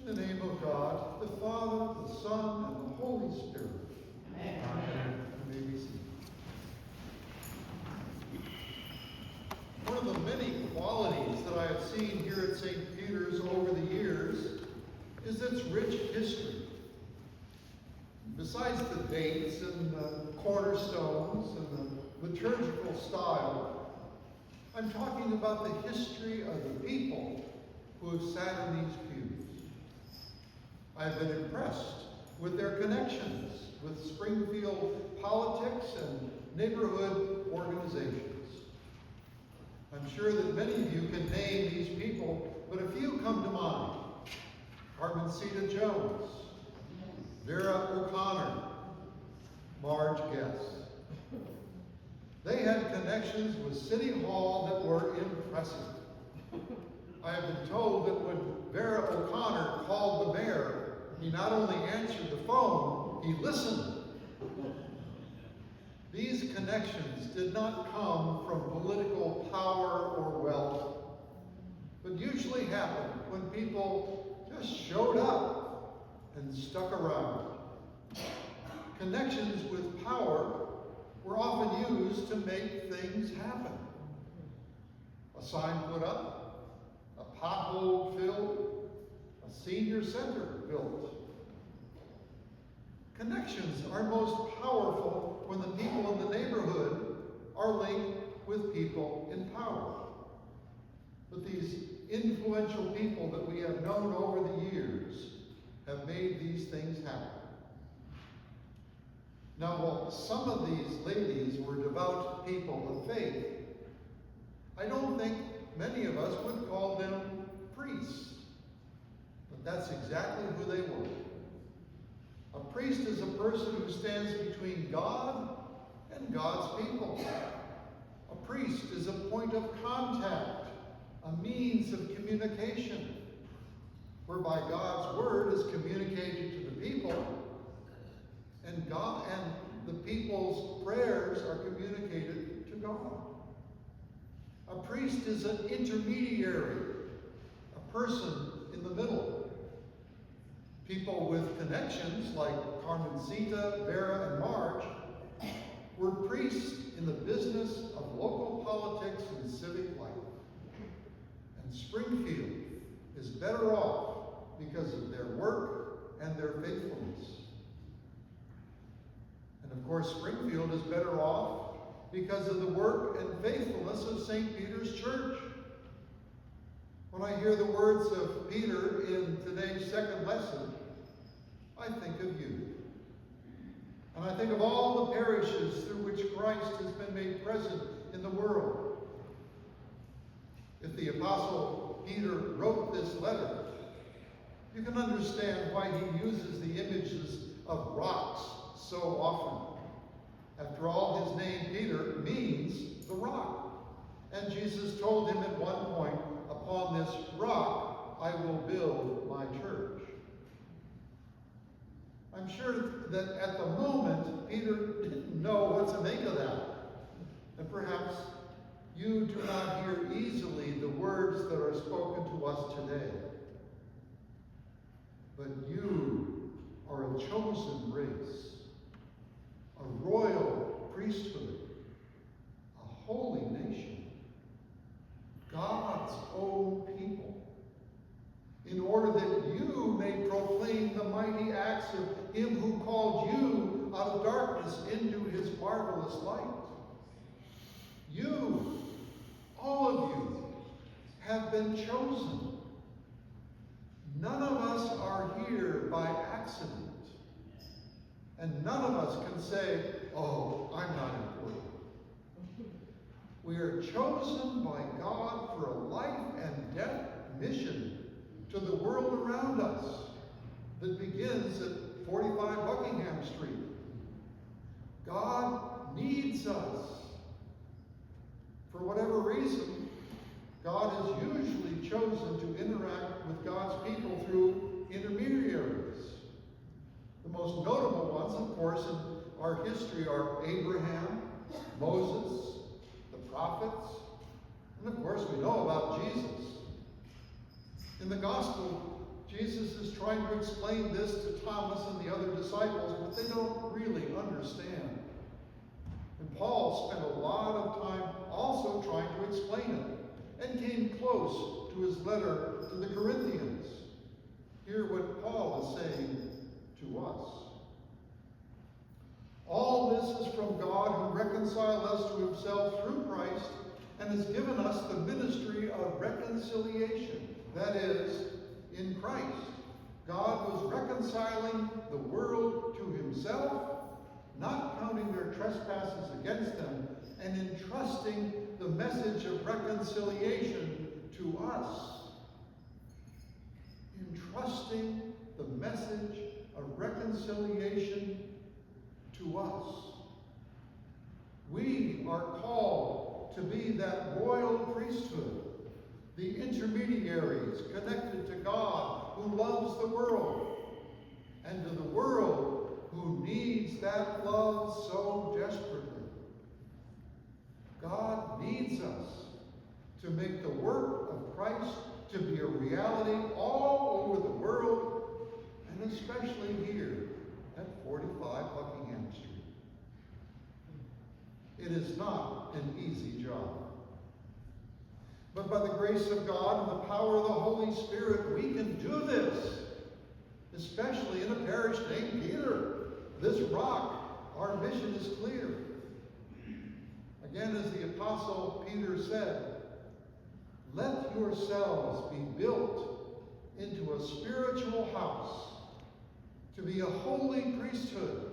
In the name of God, the Father, the Son, and the Holy Spirit. Amen. You may be seated. One of the many qualities that I have seen here at St. Peter's over the years is its rich history. Besides the dates and the cornerstones and the liturgical style, I'm talking about the history of the people who have sat in these pews. I've been impressed with their connections with Springfield politics and neighborhood organizations. I'm sure that many of you can name these people, but a few come to mind. Carmencita Jones, Vera O'Connor, Marge Guess. They had connections with City Hall that were impressive. I have been told that when Vera O'Connor called the mayor, he not only answered the phone, he listened. These connections did not come from political power or wealth, but usually happened when people just showed up and stuck around. Connections with power were often used to make things happen. A sign put up, a pothole filled, a senior center built. Connections are most powerful when the people in the neighborhood are linked with people in power. But these influential people that we have known over the years have made these things happen. Now, while some of these ladies were devout people of faith, I don't think many of us would call them priests. But that's exactly who they were. A priest is a person who stands between God and God's people. A priest is a point of contact, a means of communication, whereby God's word is communicated to the people, and God and the people's prayers are communicated to God. A priest is an intermediary, a person in the middle. People with connections like Carmencita, Vera, and Marge were priests in the business of local politics and civic life. And Springfield is better off because of their work and their faithfulness. And of course, Springfield is better off because of the work and faithfulness of St. Peter's Church. When I hear the words of Peter in today's second lesson, I think of you. And I think of all the parishes through which Christ has been made present in the world. If the Apostle Peter wrote this letter, you can understand why he uses the images of rocks so often. After all, his name, Peter, means the rock. And Jesus told him at one point, upon this rock I will build my church. I'm sure that at the moment, Peter didn't know what to make of that. And perhaps you do not hear easily the words that are spoken to us today. But you are a chosen race, a royal priesthood, a holy nation, God's own people, in order that you may proclaim the mighty acts of him who called you out of darkness into his marvelous light. You, all of you, have been chosen. None of us are here by accident. And none of us can say, oh, I'm not important. We are chosen by God for a life and death mission to the world around us that begins at 45 Buckingham Street. God needs us. For whatever reason, God has usually chosen to interact with God's people through intermediaries. The most notable ones, of course, in our history are Abraham, Moses, the prophets, and of course we know about Jesus. In the gospel, Jesus is trying to explain this to Thomas and the other disciples, but they don't really understand. And Paul spent a lot of time also trying to explain it, and came close to his letter to the Corinthians. Hear what Paul is saying to us. All this is from God, who reconciled us to himself through Christ and has given us the ministry of reconciliation. That is, in Christ, God was reconciling the world to himself, not counting their trespasses against them, and entrusting the message of reconciliation to us. Entrusting the message of reconciliation to us. We are called to be that royal priesthood, the intermediaries connected to God who loves the world, and to the world who needs that love so desperately. God needs us to make the work of Christ to be a reality all over the world, and especially here at 45 Buckingham Street. It is not an easy job. But by the grace of God and the power of the Holy Spirit, we can do this, especially in a parish named Peter. This rock, our mission is clear. Again, as the Apostle Peter said, let yourselves be built into a spiritual house, to be a holy priesthood,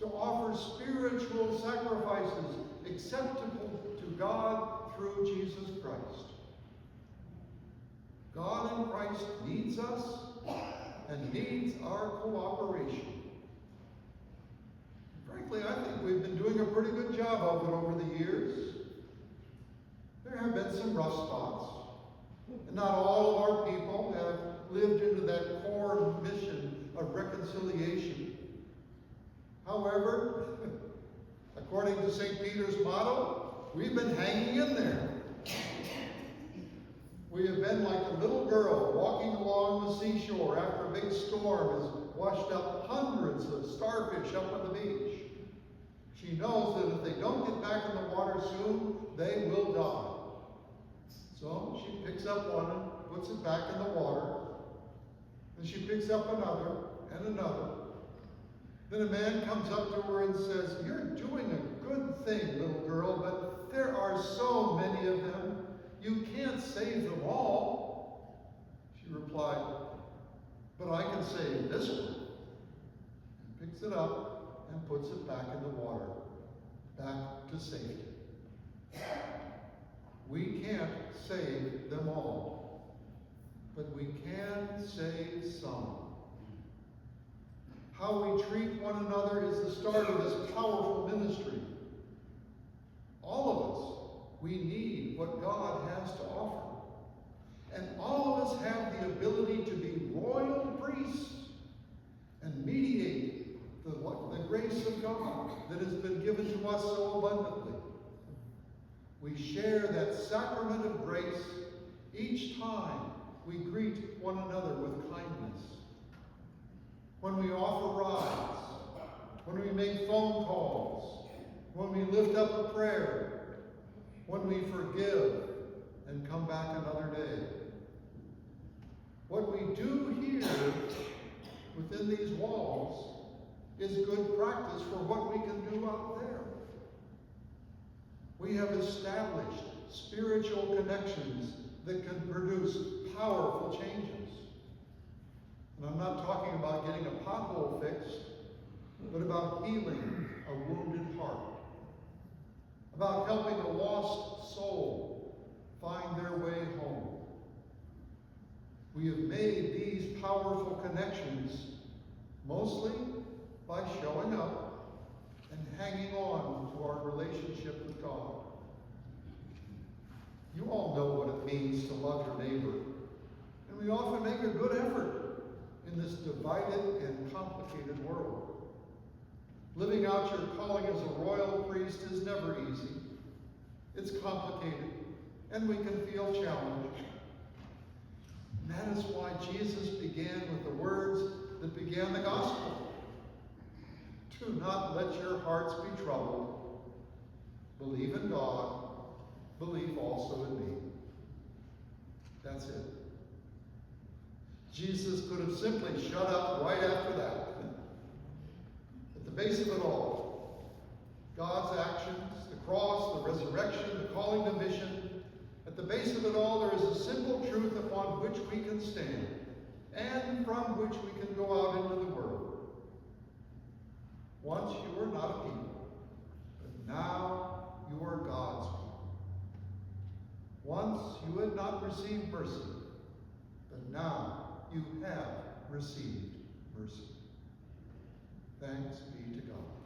to offer spiritual sacrifices acceptable to God through Jesus Christ. God in Christ needs us and needs our cooperation. Frankly, I think we've been doing a pretty good job of it over the years. There have been some rough spots, and not all of our people have lived into that core mission of reconciliation. However, according to St. Peter's motto, we've been hanging in there. We have been like a little girl walking along the seashore after a big storm has washed up hundreds of starfish up on the beach. She knows that if they don't get back in the water soon, they will die. So she picks up one and puts it back in the water. Then she picks up another and another. Then a man comes up to her and says, "You're doing a good thing, little girl, but there are so many of them. You can't save them all." She replied, "But I can save this one." And picks it up and puts it back in the water, back to safety. We can't save them all, but we can save some. How we treat one another is the start of this powerful ministry. All of us, we need what God has to offer. And all of us have the ability to be royal priests and mediate the grace of God that has been given to us so abundantly. We share that sacrament of grace each time we greet one another with kindness. When we offer rides, when we make phone calls, when we lift up a prayer, when we forgive and come back another day. What we do here within these walls is good practice for what we can do out there. We have established spiritual connections that can produce powerful changes. And I'm not talking about getting a pothole fixed, but about healing a wounded heart, about helping a lost soul find their way home. We have made these powerful connections mostly by showing up and hanging on to our relationship with God. You all know what it means to love your neighbor, and we often make a good effort in this divided and complicated world. Living out your calling as a royal priest is never easy. It's complicated, and we can feel challenged. And that is why Jesus began began with the words that began the gospel. Do not let your hearts be troubled. Believe in God. Believe also in me. That's it. Jesus could have simply shut up right after that. At the base of it all, God's actions, the cross, the resurrection, the calling to mission, at the base of it all, there is a simple truth upon which we can stand and from which we can go out into the world. Once you were not a people, but now you are God's people. Once you had not received mercy, but now you have received mercy. Thanks be to God.